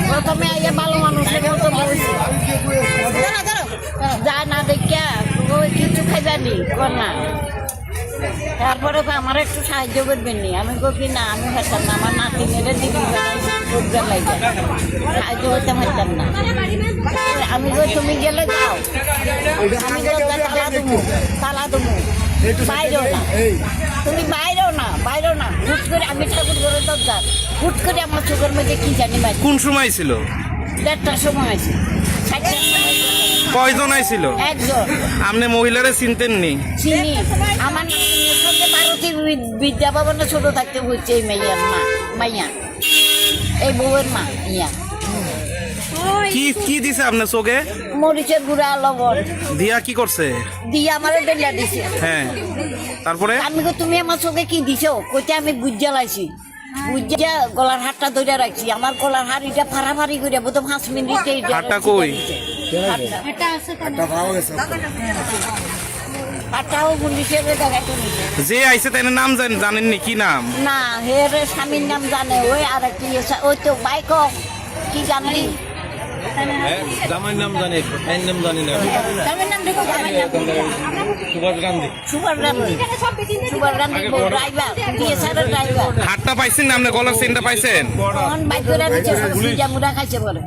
প্রথমে ভালো মানুষের মতো বলছি যা না দেখিয়া ওই কিছু খাইবানি না। তারপরে আমার একটু সাহায্য করবেন নি। আমি কি না, আমি পারতাম না, আমার নাতি মেরে দিদি লাগে সাহায্য করতে পারতাম না। আমি তুমি গেলে যাও, আমি তালা দেবো বাইরেও না, তুমি বাইরেও না হুট করে আমি ঠাকুর করে দরকার হুট করে আমার চোখের মধ্যে কি জানি ভাই। কোন সময় ছিল? 1:30টার সময় আছে। কয়জন আইছিল? একজন। আপনি মহিলারা চিনতেন নি? চিনি। আমার নাতির সঙ্গে ভারতী বিদ্যা ভবনে ছোট থাকতে হচ্ছে এই মাইয়ার মাইয়া, এই বউয়ের মা ইয়া। কি দিছে আপনার চোখে? মরিচের গুঁড়া, লবণ দিয়া কি করছে? দিয়ে আমারে ডেলিয়া দিছে। হ্যাঁ, তারপরে আমি তুমি আমার চোখে কি দিছো? কইতে আমি বুঝা লাইছি, বুঝা গলার হাতটা ধরে রাখছি। আমার গলার হাড় এটা ফাড়াফাড়ি করে বোধ 5 মিনিটে হাতটা কই? হাতটাও পুলিশের জায়গাটা নিছে। যে আইছে তাই নাম জানেননি? কি নাম? না, হের স্বামীর নাম জানে। ওই আর কি ওই তো বাইক কি জানি, জামাইয়ের নাম জানি, ভাইয়ের নাম জানি না। স্বামীর নাম দেখো, স্বামীর নাম সুভাষ গান্ধী। Subhash Gandhi driver, driver. হাতটা পাইছেন না? আপনি গলার চেনটা পাইছেন? বাইক করে নিচ্ছে, মুড়া খাইছে বলে।